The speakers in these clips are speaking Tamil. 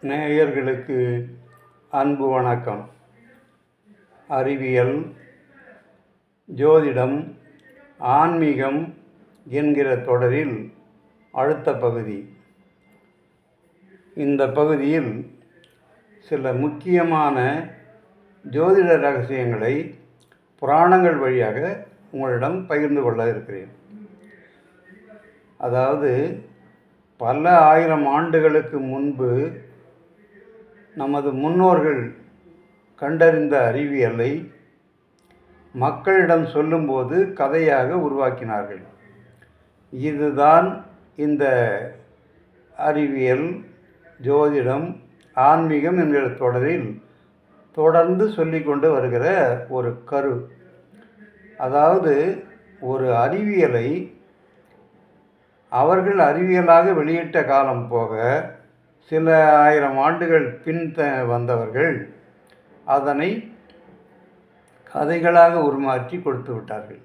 நேயர்களுக்கு அன்பு வணக்கம். அறிவியல், ஜோதிடம், ஆன்மீகம் என்கிற தொடரில் அடுத்த பகுதி. இந்த பகுதியில் சில முக்கியமான ஜோதிட ரகசியங்களை புராணங்கள் வழியாக உங்களிடம் பகிர்ந்து கொள்ள இருக்கிறேன். அதாவது பல ஆயிரம் ஆண்டுகளுக்கு முன்பு நமது முன்னோர்கள் கண்டறிந்த அறிவியலை மக்களிடம் சொல்லும்போது கதையாக உருவாக்கினார்கள். இதுதான் இந்த அறிவியல், ஜோதிடம், ஆன்மீகம் என்கிற தொடரில் தொடர்ந்து சொல்லிக்கொண்டு வருகிற ஒரு கரு. அதாவது ஒரு அறிவியலை அவர்கள் அறிவியலாக வெளியிட்ட காலம் போக சில ஆயிரம் ஆண்டுகள் வந்தவர்கள் அதனை கதைகளாக உருமாற்றி கொடுத்து விட்டார்கள்.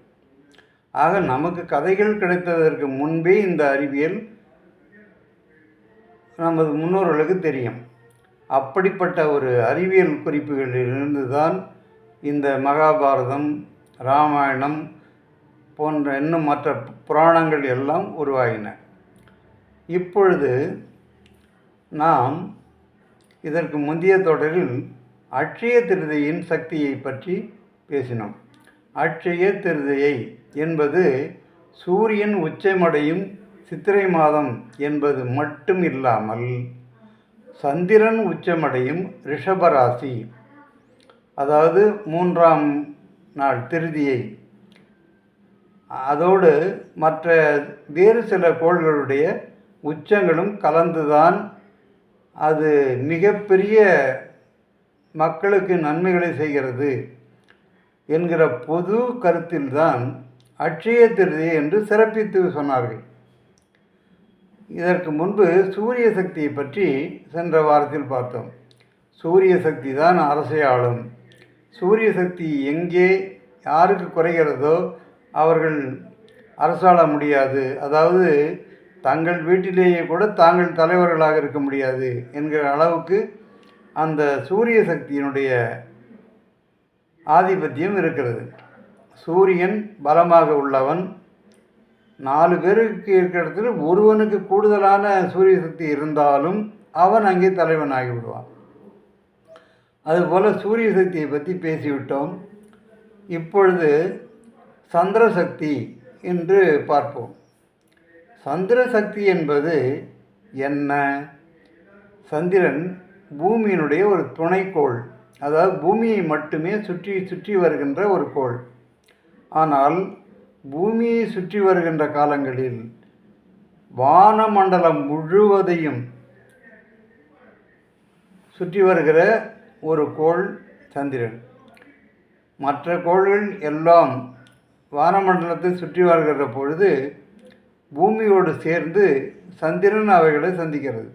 ஆக நமக்கு கதைகள் கிடைத்ததற்கு முன்பே இந்த அறிவியல் நமது முன்னோர்களுக்கு தெரியும். அப்படிப்பட்ட ஒரு அறிவியல் குறிப்புகளிலிருந்து தான் இந்த மகாபாரதம், இராமாயணம் போன்ற இன்னும் மற்ற புராணங்கள் எல்லாம் உருவாகின. இப்பொழுது நாம் இதற்கு முந்தைய தொடரில் அட்சய திருதியின் சக்தியை பற்றி பேசினோம். அட்சய திருதியை என்பது சூரியன் உச்சமடையும் சித்திரை மாதம் என்பது மட்டும் இல்லாமல் சந்திரன் உச்சமடையும் ரிஷபராசி, அதாவது 3ஆம் நாள் திருதியை, அதோடு மற்ற வேறு சில கோள்களுடைய உச்சங்களும் கலந்துதான் அது மிகப்பெரிய மக்களுக்கு நன்மைகளை செய்கிறது என்கிற பொது கருத்தில்தான் அட்சய திருதி என்று சிறப்பித்து சொன்னார்கள். இதற்கு முன்பு சூரிய சக்தியை பற்றி சென்ற வாரத்தில் பார்த்தோம். சூரிய சக்தி தான் அரசை ஆளும். சூரிய சக்தி எங்கே யாருக்கு குறைகிறதோ அவர்கள் அரசாள முடியாது. அதாவது தங்கள் வீட்டிலேயே கூட தாங்கள் தலைவர்களாக இருக்க முடியாது என்கிற அளவுக்கு அந்த சூரிய சக்தியினுடைய ஆதிபத்தியம் இருக்கிறது. சூரியன் பலமாக உள்ளவன். 4 பேருக்கு இருக்கிற இடத்துல ஒருவனுக்கு கூடுதலான சூரிய சக்தி இருந்தாலும் அவன் அங்கே தலைவன் ஆகிவிடுவான். அதுபோல் சூரிய சக்தியை பற்றி பேசிவிட்டோம். இப்பொழுது சந்திர சக்தி என்று பார்ப்போம். சந்திர சக்தி என்பது என்ன? சந்திரன் பூமியினுடைய ஒரு துணைக்கோள். அதாவது பூமியை மட்டுமே சுற்றி வருகின்ற ஒரு கோள். ஆனால் பூமியை சுற்றி வருகின்ற காலங்களில் வானமண்டலம் முழுவதையும் சுற்றி வருகிற ஒரு கோள் சந்திரன். மற்ற கோள்கள் எல்லாம் வானமண்டலத்தை சுற்றி வருகிற பொழுது பூமியோடு சேர்ந்து சந்திரன் அவைகளை சந்திக்கிறது.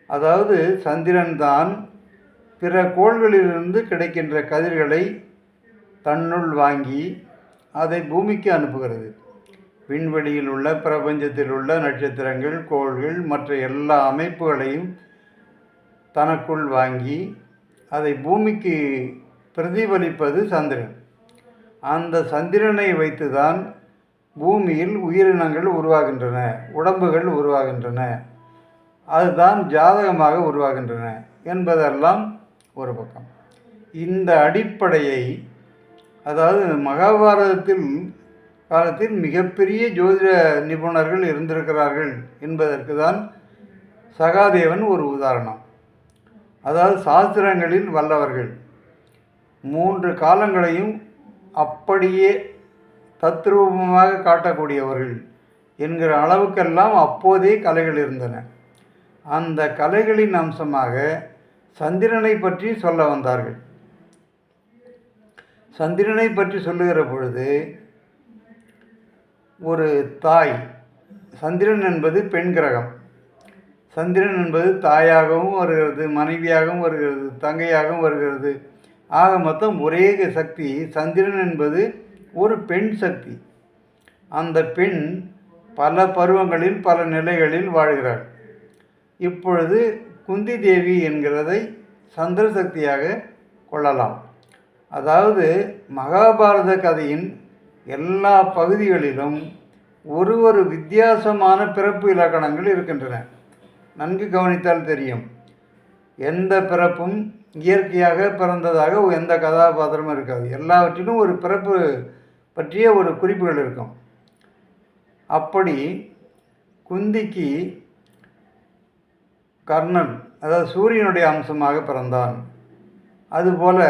அதாவது சந்திரன் தான் பிற கோள்களிலிருந்து கிடைக்கின்ற கதிர்களை தன்னுள் வாங்கி அதை பூமிக்கு அனுப்புகிறது. விண்வெளியில் உள்ள பிரபஞ்சத்தில் உள்ள நட்சத்திரங்கள், கோள்கள், மற்ற எல்லா அமைப்புகளையும் தனக்குள் வாங்கி அதை பூமிக்கு பிரதிபலிப்பது சந்திரன். அந்த சந்திரனை வைத்துதான் பூமியில் உயிரினங்கள் உருவாகின்றன, உடம்புகள் உருவாகின்றன, அதுதான் ஜாதகமாக உருவாகின்றன என்பதெல்லாம் ஒரு பக்கம். இந்த அடிப்படையை, அதாவது மகாபாரதத்தில் காலத்தில் மிகப்பெரிய ஜோதிட நிபுணர்கள் இருந்திருக்கிறார்கள் என்பதற்கு தான் சகாதேவன் ஒரு உதாரணம். அதாவது சாஸ்திரங்களில் வல்லவர்கள், 3 காலங்களையும் அப்படியே தத்ரூபமாக காட்டக்கூடியவர்கள் என்கிற அளவுக்கெல்லாம் அப்போதே கலைகள் இருந்தன. அந்த கலைகளின் அம்சமாக சந்திரனை பற்றி சொல்ல வந்தார்கள். சந்திரனை பற்றி சொல்லுகிற பொழுது ஒரு தாய், சந்திரன் என்பது பெண் கிரகம். சந்திரன் என்பது தாயாகவும் வருகிறது, மனைவியாகவும் வருகிறது, தங்கையாகவும் வருகிறது. ஆக மொத்தம் ஒரே சக்தி. சந்திரன் என்பது ஒரு பெண் சக்தி. அந்த பெண் பல பருவங்களில் பல நிலைகளில் வாழ்கிறாள். இப்பொழுது குந்தி தேவி என்கிறதை சந்திர சக்தியாக கொள்ளலாம். அதாவது மகாபாரத கதையின் எல்லா பகுதிகளிலும் ஒரு வித்தியாசமான பிறப்பு இலக்கணங்கள் இருக்கின்றன. நன்கு கவனித்தால் தெரியும். எந்த பிறப்பும் இயற்கையாக பிறந்ததாக எந்த கதாபாத்திரமும் இருக்காது. எல்லாவற்றிலும் ஒரு பிறப்பு பற்றிய ஒரு குறிப்புகள் இருக்கும். அப்படி குந்திக்கு கர்ணன், அதாவது சூரியனுடைய அம்சமாக பிறந்தான். அதுபோல்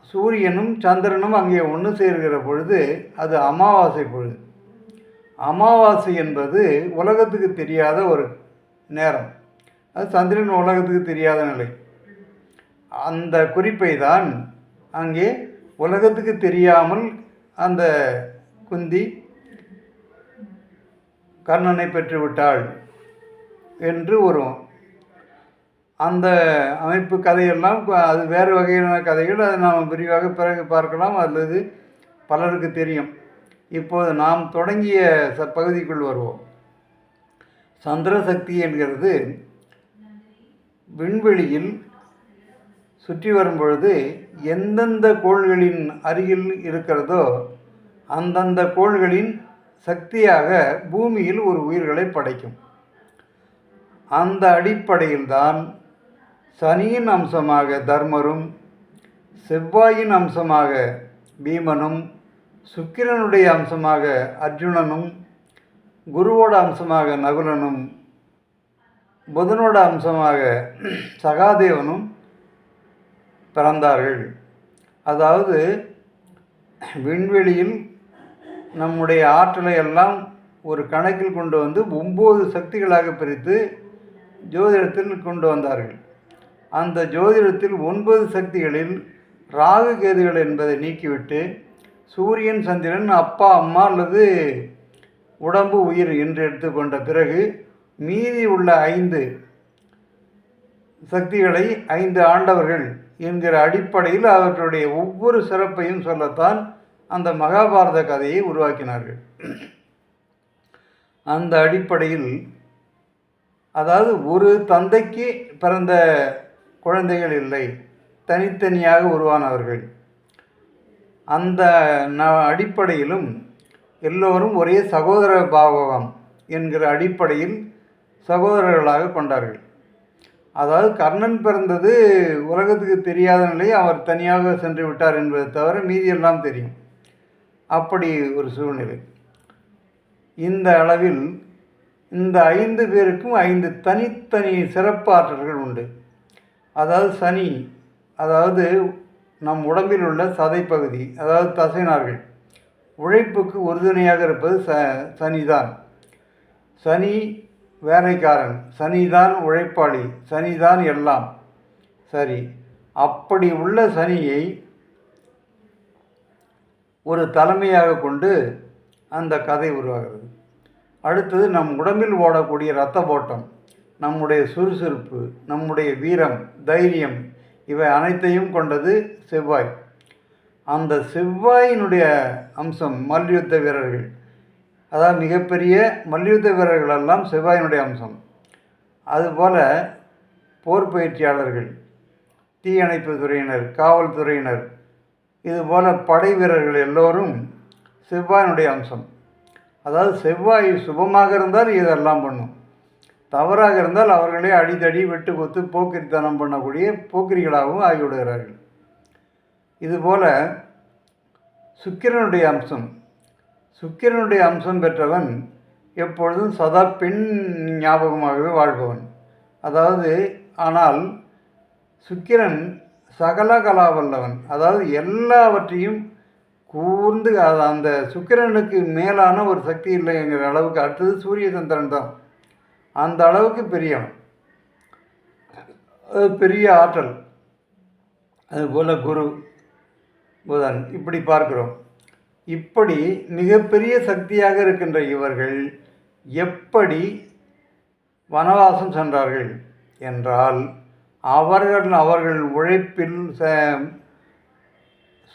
சூரியனும் சந்திரனும் அங்கே ஒன்று சேர்கிற பொழுது அது அமாவாசை பொழுது. அமாவாசை என்பது உலகத்துக்கு தெரியாத ஒரு நேரம். அது சந்திரன் உலகத்துக்கு தெரியாத நிலை. அந்த குறிப்பை தான் அங்கே உலகத்துக்கு தெரியாமல் அந்த குந்தி கர்ணனை பெற்றுவிட்டாள் என்று வரும். அந்த அமைப்பு கதையெல்லாம் அது வேறு வகையான கதைகள். அதை நாம் விரிவாக பிறகு பார்க்கலாம், அல்லது பலருக்கு தெரியும். இப்போது நாம் தொடங்கிய பகுதிக்குள் வருவோம். சந்திர சக்தி என்கிறது விண்வெளியில் சுற்றி வரும் பொழுது எந்தெந்த கோள்களின் அருகில் இருக்கிறதோ அந்தந்த கோள்களின் சக்தியாக பூமியில் ஒரு உயிர்களை படைக்கும். அந்த அடிப்படையில்தான் சனியின் அம்சமாக தர்மரும், செவ்வாயின் அம்சமாக பீமனும், சுக்கிரனுடைய அம்சமாக அர்ஜுனனும், குருவோட அம்சமாக நகுலனும், புதனோட அம்சமாக சகாதேவனும் பிறந்தார்கள். அதாவது விண்வெளியில் நம்முடைய ஆற்றலை எல்லாம் ஒரு கணக்கில் கொண்டு வந்து 9 சக்திகளாக பிரித்து ஜோதிடத்தில் கொண்டு வந்தார்கள். அந்த ஜோதிடத்தில் 9 சக்திகளில் ராகு கேதுகள் என்பதை நீக்கிவிட்டு சூரியன் சந்திரன் அப்பா அம்மா அல்லது உடம்பு உயிர் என்று எடுத்துக்கொண்ட பிறகு மீதி உள்ள 5 சக்திகளை 5 ஆண்டவர்கள் என்கிற அடிப்படையில் அவர்களுடைய ஒவ்வொரு சிறப்பையும் சொல்லத்தான் அந்த மகாபாரத கதையை உருவாக்கினார்கள். அந்த அடிப்படையில், அதாவது ஒரு தந்தைக்கு பிறந்த குழந்தைகள் இல்லை, தனித்தனியாக உருவானவர்கள். அந்த அடிப்படையிலும் எல்லோரும் ஒரே சகோதர பாவகம் என்கிற அடிப்படையில் சகோதரர்களாக கொண்டார்கள். அதாவது கர்ணன் பிறந்தது உலகத்துக்கு தெரியாத நிலை, அவர் தனியாக சென்று விட்டார் என்பதை தவிர மீதியெல்லாம் தெரியும். அப்படி ஒரு சூழ்நிலை. இந்த அளவில் இந்த 5 பேருக்கும் 5 தனித்தனி சிறப்பாற்றல்கள் உண்டு. அதாவது சனி, அதாவது நம் உடம்பில் உள்ள சதைப்பகுதி, அதாவது தசைநார்கள், உழைப்புக்கு உறுதுணையாக இருப்பது சனிதான். சனி வேலைக்காரன், சனிதான் உழைப்பாளி, சனிதான் எல்லாம். சரி, அப்படி உள்ள சனியை ஒரு தலைமையாக கொண்டு அந்த கதை உருவாகிறது. அடுத்தது நம் உடம்பில் ஓடக்கூடிய இரத்த ஓட்டம், நம்முடைய சுறுசுறுப்பு, நம்முடைய வீரம், தைரியம், இவை அனைத்தையும் கொண்டது செவ்வாய். அந்த செவ்வாயினுடைய அம்சம் மல்யுத்த வீரர்கள், அதாவது மிகப்பெரிய மல்யுத்த வீரர்களெல்லாம் செவ்வாயினுடைய அம்சம். அதுபோல் போர் பயிற்சியாளர்கள், தீயணைப்பு துறையினர், காவல்துறையினர், இதுபோல் படை வீரர்கள் எல்லோரும் செவ்வாயினுடைய அம்சம். அதாவது செவ்வாய் சுபமாக இருந்தால் இதெல்லாம் பண்ணும், தவறாக இருந்தால் அவர்களே அடித்தடி வெட்டு கொத்து போக்கிரித்தனம் பண்ணக்கூடிய போக்கிரிகளாகவும் ஆகிவிடுகிறார்கள். இதுபோல் சுக்கிரனுடைய அம்சம், சுக்கிரனுடைய அம்சம் பெற்றவன் எப்பொழுதும் சதா பெண் ஞாபகமாகவே வாழ்பவன். அதாவது ஆனால் சுக்கிரன் சகல கலாவல்லவன், அதாவது எல்லாவற்றையும் கூர்ந்து, அந்த சுக்கிரனுக்கு மேலான ஒரு சக்தி இல்லைங்கிற அளவுக்கு. அடுத்தது சூரிய சந்திரன் தான், அந்த அளவுக்கு பெரியவன், பெரிய ஆற்றல். அதுபோல் குரு, புதன், இப்படி பார்க்கிறோம். இப்படி மிகப்பெரிய சக்தியாக இருக்கின்ற இவர்கள் எப்படி வனவாசம் சென்றார்கள் என்றால், அவர்கள் உழைப்பில்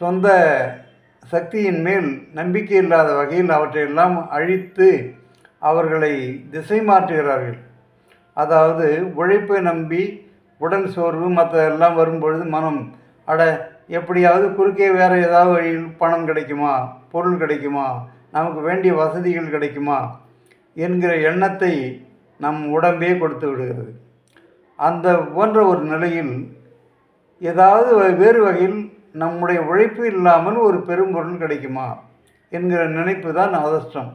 சொந்த சக்தியின் மேல் நம்பிக்கை இல்லாத வகையில் அவற்றையெல்லாம் அழித்து அவர்களை திசை மாற்றுகிறார்கள். அதாவது உழைப்பை நம்பி உடல் சோர்வு மற்றதெல்லாம் வரும்பொழுது மனம் அட எப்படியாவது குறுக்கே வேறு ஏதாவது வழியில் பணம் கிடைக்குமா, பொருள் கிடைக்குமா, நமக்கு வேண்டிய வசதிகள் கிடைக்குமா என்கிற எண்ணத்தை நம் உடம்பே கொடுத்து விடுகிறது. அந்த போன்ற ஒரு நிலையில் ஏதாவது வேறு வகையில் நம்முடைய உழைப்பு இல்லாமல் ஒரு பெரும்பொருள் கிடைக்குமா என்கிற நினைப்பு தான் அதிர்ஷ்டம்.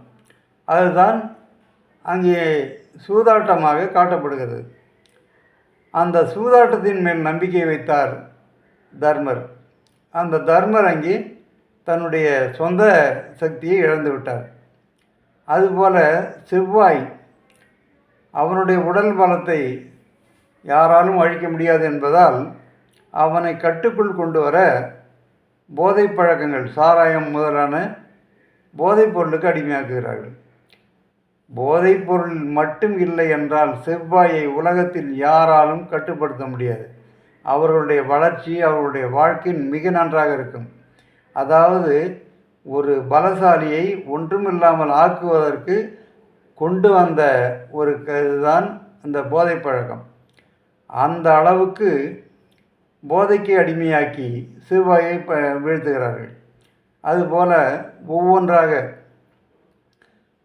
அதுதான் அங்கே சூதாட்டமாக காட்டப்படுகிறது. அந்த சூதாட்டத்தின் மேல் நம்பிக்கை வைத்தார் தர்மர். அந்த தர்மர் அங்கே தன்னுடைய சொந்த சக்தியை இழந்து விட்டார். அதுபோல் செவ்வாய் அவனுடைய உடல் பலத்தை யாராலும் அழிக்க முடியாது என்பதால் அவனை கட்டுக்குள் கொண்டு வர போதை பழக்கங்கள், சாராயம் முதலான போதைப் பொருளுக்கு அடிமையாக்குகிறார்கள். போதைப் பொருள் மட்டும் இல்லை என்றால் செவ்வாயை உலகத்தில் யாராலும் கட்டுப்படுத்த முடியாது. அவர்களுடைய வளர்ச்சி, அவர்களுடைய வாழ்க்கை மிக நன்றாக இருக்கும். அதாவது ஒரு பலசாலியை ஒன்றுமில்லாமல் ஆக்குவதற்கு கொண்டு வந்த ஒரு இதுதான் இந்த போதை பழக்கம். அந்த அளவுக்கு போதைக்கு அடிமையாக்கி செவ்வாயை வீழ்த்துகிறார்கள். அதுபோல் ஒவ்வொன்றாக,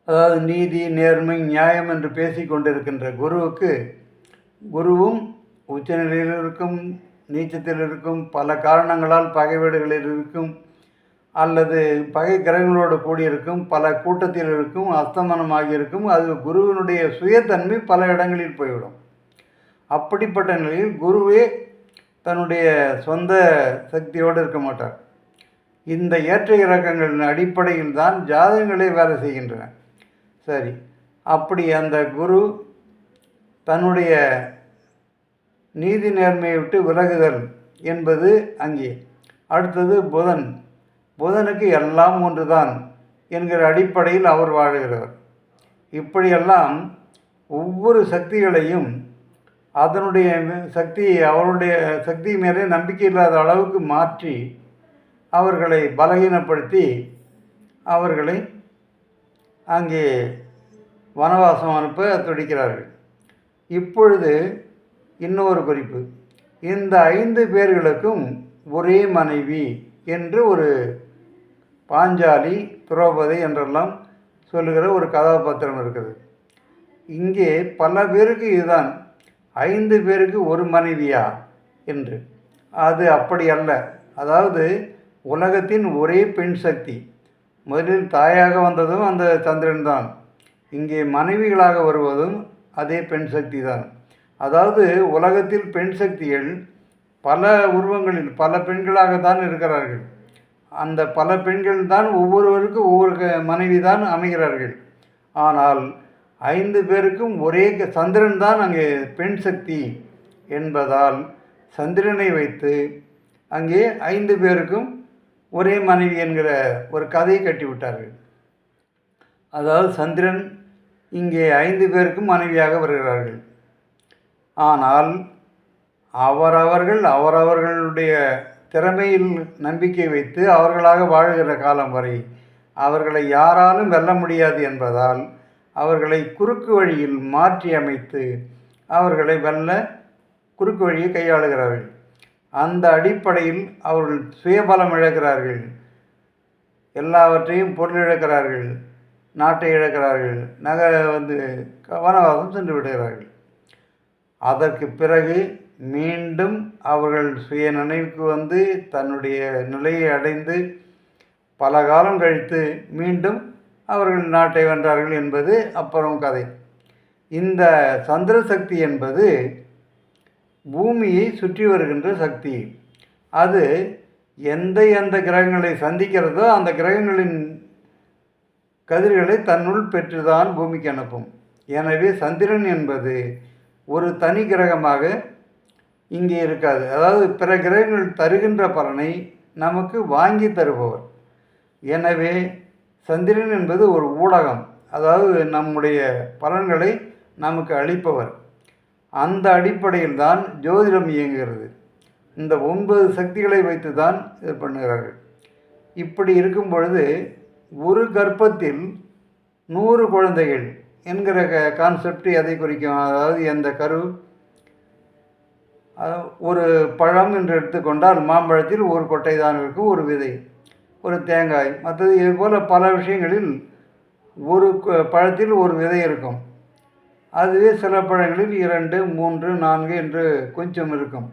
அதாவது நீதி, நேர்மை, நியாயம் என்று பேசி கொண்டிருக்கின்ற குருவும் உச்சநிலையில் இருக்கும், நீச்சத்தில் இருக்கும், பல காரணங்களால் பகை வீடுகளில் இருக்கும், அல்லது பகை கிரகங்களோடு கூடியிருக்கும், பல கூட்டத்தில் இருக்கும், அஸ்தமனமாகி இருக்கும். அது குருவினுடைய சுயத்தன்மை பல இடங்களில் போய்விடும். அப்படிப்பட்ட நிலையில் குருவே தன்னுடைய சொந்த சக்தியோடு இருக்க மாட்டார். இந்த ஏற்ற இறக்கங்களின் அடிப்படையில் தான் ஜாதகங்களே வேலை செய்கின்றன. சரி, அப்படி அந்த குரு தன்னுடைய நீதி நேர்மையை விட்டு விலகுதல் என்பது அங்கே. அடுத்தது புதனுக்கு எல்லாம் ஒன்றுதான் என்கிற அடிப்படையில் அவர் வாழுகிறவர். இப்படியெல்லாம் ஒவ்வொரு சக்திகளையும் அதனுடைய சக்தியை, அவருடைய சக்தி மேலே நம்பிக்கை இல்லாத அளவுக்கு மாற்றி அவர்களை பலகீனப்படுத்தி அவர்களை அங்கே வனவாசம் அனுப்ப துடிக்கிறார்கள். இப்பொழுது இன்னொரு குறிப்பு, இந்த 5 பேர்களுக்கும் ஒரே மனைவி என்று ஒரு பாஞ்சாலி, திரௌபதி என்றெல்லாம் சொல்லுகிற ஒரு கதாபாத்திரம் இருக்குது. இங்கே பல பேருக்கு இதுதான் 5 பேருக்கு ஒரு மனைவியா என்று. அது அப்படி அல்ல. அதாவது உலகத்தின் ஒரே பெண் சக்தி. முதலில் தாயாக வந்ததும் அந்த சந்திரன் தான். இங்கே மனைவிகளாக வருவதும் அதே பெண் சக்தி தான். அதாவது உலகத்தில் பெண் சக்திகள் பல உருவங்களில் பல பெண்களாக தான் இருக்கிறார்கள். அந்த பல பெண்கள் தான் ஒவ்வொருவருக்கும் ஒவ்வொரு மனைவி தான் அமைகிறார்கள். ஆனால் 5 பேருக்கும் ஒரே சந்திரன் தான் அங்கே பெண் சக்தி என்பதால் சந்திரனை வைத்து அங்கே 5 பேருக்கும் ஒரே மனைவி என்கிற ஒரு கதையை கட்டிவிட்டார்கள். அதாவது சந்திரன் இங்கே 5 பேருக்கும் மனைவியாக வருகிறார்கள். ஆனால் அவரவர்களுடைய திறமையில் நம்பிக்கை வைத்து அவர்களாக வாழ்கிற காலம் வரை அவர்களை யாராலும் வெல்ல முடியாது என்பதால் அவர்களை குறுக்கு வழியில் மாற்றி அமைத்து அவர்களை வெல்ல குறுக்கு வழியை கையாளுகிறார்கள். அந்த அடிப்படையில் அவர்கள் சுயபலம் இழக்கிறார்கள், எல்லாவற்றையும் பொருள் இழக்கிறார்கள், நாட்டை இழக்கிறார்கள், வனவாசம் சென்று விடுகிறார்கள். அதற்கு பிறகு மீண்டும் அவர்கள் சுய நினைவுக்கு வந்து தன்னுடைய நிலையை அடைந்து பல காலம் கழித்து மீண்டும் அவர்கள் நாட்டை வென்றார்கள் என்பது அப்புறம் கதை. இந்த சந்திர சக்தி என்பது பூமியை சுற்றி வருகின்ற சக்தி. அது எந்த கிரகங்களை சந்திக்கிறதோ அந்த கிரகங்களின் கதிர்களை தன்னுள் பெற்றுதான் பூமிக்கு அனுப்பும். எனவே சந்திரன் என்பது ஒரு தனி கிரகமாக இங்கே இருக்காது. அதாவது பிற கிரகங்கள் தருகின்ற பலனை நமக்கு வாங்கி தருபவர். எனவே சந்திரன் என்பது ஒரு ஊடகம், அதாவது நம்முடைய பலன்களை நமக்கு அளிப்பவர். அந்த அடிப்படையில் தான் ஜோதிடம் இயங்குகிறது. இந்த 9 சக்திகளை வைத்து தான் இது பண்ணுகிறார்கள். இப்படி இருக்கும் பொழுது ஒரு கர்ப்பத்தில் 100 குழந்தைகள் என்கிற கான்செப்ட் எதை குறிக்கும்? அதாவது எந்த கரு, ஒரு பழம் என்று எடுத்துக்கொண்டால் மாம்பழத்தில் ஒரு கொட்டை தான் இருக்கும், ஒரு விதை, ஒரு தேங்காய், மற்றது இதுபோல் பல விஷயங்களில் ஒரு பழத்தில் ஒரு விதை இருக்கும். அதுவே சில பழங்களில் 2, 3, 4 என்று கொஞ்சம் இருக்கும்.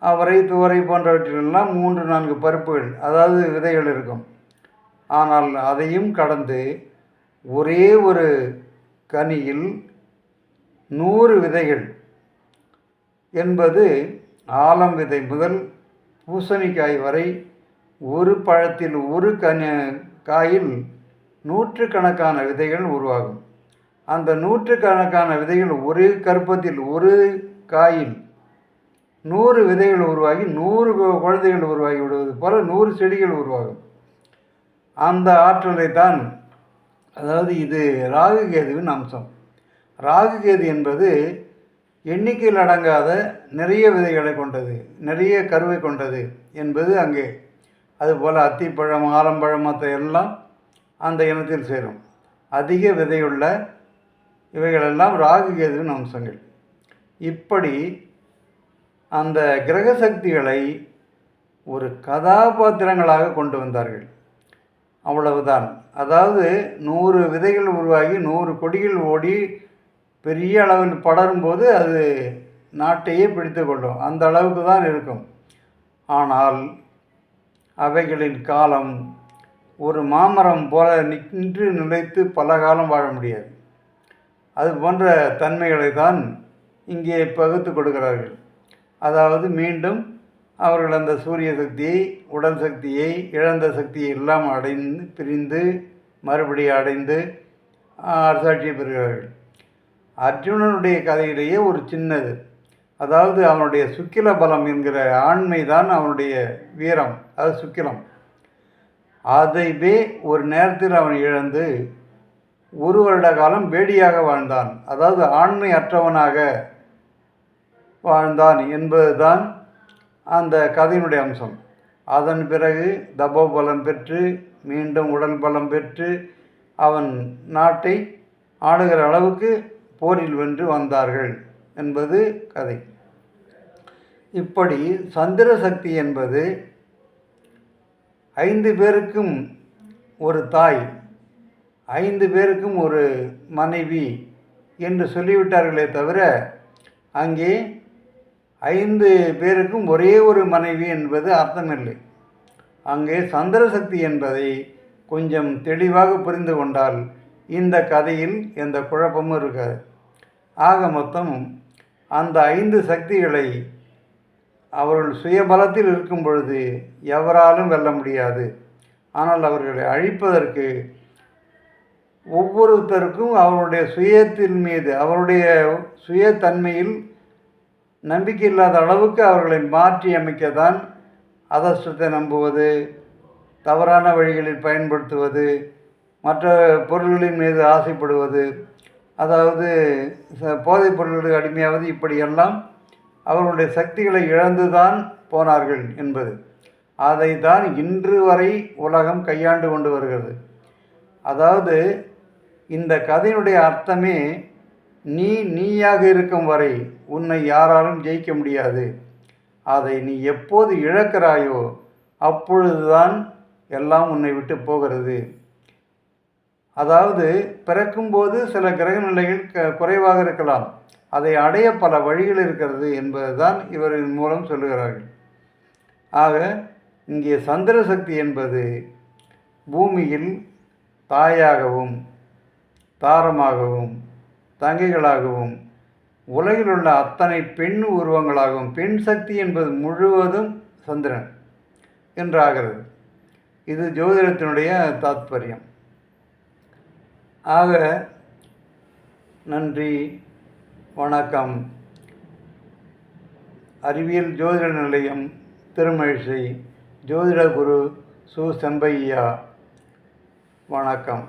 அவரை, துவரை போன்றவற்றிலெல்லாம் 3, 4 பருப்புகள், அதாவது விதைகள் இருக்கும். ஆனால் அதையும் கடந்து ஒரே ஒரு கனியில் 100 விதைகள் என்பது ஆலம் விதை முதல் பூசணிக்காய் வரை ஒரு பழத்தில் ஒரு காயில் நூற்றுக்கணக்கான விதைகள் உருவாகும். அந்த நூற்றுக்கணக்கான விதைகள் ஒரு கற்பத்தில், ஒரு காயில் 100 விதைகள் உருவாகி 100 குழந்தைகள் உருவாகி விடுவது போல 100 செடிகள் உருவாகும். அந்த ஆற்றலை தான், அதாவது இது ராகு கேதுவின் அம்சம். ராகு கேது என்பது எண்ணிக்கையில் அடங்காத நிறைய விதைகளை கொண்டது, நிறைய கருவை கொண்டது என்பது அங்கே. அதுபோல் அத்திப்பழம், ஆலம்பழம் மற்ற எல்லாம் அந்த இனத்தில் சேரும். அதிக விதையுள்ள இவைகளெல்லாம் ராகு கேதுவின் அம்சங்கள். இப்படி அந்த கிரக சக்திகளை ஒரு கதாபாத்திரங்களாக கொண்டு வந்தார்கள். அவ்வளவுதான். அதாவது 100 விதைகள் உருவாகி 100 கொடிகள் ஓடி பெரிய அளவில் படரும்போது அது நாட்டையே பிடித்து கொள்ளும், அந்த அளவுக்கு தான் இருக்கும். ஆனால் அவைகளின் காலம் ஒரு மாமரம் போல நின்று நிலைத்து பல காலம் வாழ முடியாது. அது போன்ற தன்மைகளை தான் இங்கே பகுத்து கொடுக்கிறார்கள். அதாவது மீண்டும் அவர்கள் அந்த சூரிய சக்தியை, உடல் சக்தியை, இழந்த சக்தியை எல்லாம் அடைந்து பிரிந்து மறுபடியும் அடைந்து அரசாட்சியை பெறுகிறார்கள். அர்ஜுனனுடைய கதையிலேயே ஒரு சின்னது, அதாவது அவனுடைய சுக்கில பலம் என்கிற ஆண்மை தான் அவனுடைய வீரம், அது சுக்கிலம். அதைவே ஒரு நேரத்தில் அவன் இழந்து 1 வருட காலம் பேடியாக வாழ்ந்தான், அதாவது ஆண்மை அற்றவனாக வாழ்ந்தான் என்பதுதான் அந்த கதையினுடைய அம்சம். அதன் பிறகு தபோபலம் பெற்று மீண்டும் உடல் பலம் பெற்று அவன் நாட்டை ஆளுகிற அளவுக்கு போரில் வென்று வந்தார்கள் என்பது கதை. இப்படி சந்திர சக்தி என்பது 5 பேருக்கும் ஒரு தாய், 5 பேருக்கும் ஒரு மனைவி என்று சொல்லிவிட்டார்களே தவிர அங்கே 5 பேருக்கும் ஒரே ஒரு மனைவி என்பது அர்த்தமில்லை. அங்கே சந்திர சக்தி என்பதை கொஞ்சம் தெளிவாக புரிந்து கொண்டால் இந்த கதையில் எந்த குழப்பமும் இருக்காது. ஆக மொத்தம் அந்த 5 சக்திகளை அவர்கள் சுயபலத்தில் இருக்கும் பொழுது எவராலும் வெல்ல முடியாது. ஆனால் அவர்களை அழிப்பதற்கு ஒவ்வொருத்தருக்கும் அவருடைய சுயத்தின் மீது, அவருடைய சுயத்தன்மையில் நம்பிக்கை இல்லாத அளவுக்கு அவர்களை மாற்றி அமைக்கத்தான் அதர்ஷ்டத்தை நம்புவது, தவறான வழிகளில் பயன்படுத்துவது, மற்ற பொருள்களின் மீது ஆசைப்படுவது, அதாவது போதைப் பொருள்களுக்கு அடிமையாவது, இப்படியெல்லாம் அவர்களுடைய சக்திகளை இழந்துதான் போனார்கள் என்பது. அதை தான் இன்று வரை உலகம் கையாண்டு கொண்டு வருகிறது. அதாவது இந்த கதையினுடைய அர்த்தமே, நீயாக இருக்கும் வரை உன்னை யாராலும் ஜெயிக்க முடியாது. அதை நீ எப்போது இழக்கிறாயோ அப்பொழுதுதான் எல்லாம் உன்னை விட்டு போகிறது. அதாவது பிறக்கும்போது சில கிரக நிலைகள் குறைவாக இருக்கலாம், அதை அடைய பல வழிகள் இருக்கிறது என்பதுதான் இவரின் மூலம் சொல்லுகிறார்கள். ஆக இங்கே சந்திர சக்தி என்பது பூமியில் தாயாகவும் தாரமாகவும் தங்கைகளாகவும் உலகில் உள்ள அத்தனை பெண் உருவங்களாகவும், பெண் சக்தி என்பது முழுவதும் சந்திரன் என்றாகிறது. இது ஜோதிடத்தினுடைய தாத்பரியம். ஆக நன்றி, வணக்கம். அறிவியல் ஜோதிட நிலையம், திருமழிசை, ஜோதிட குரு சு. செம்பையா. வணக்கம்.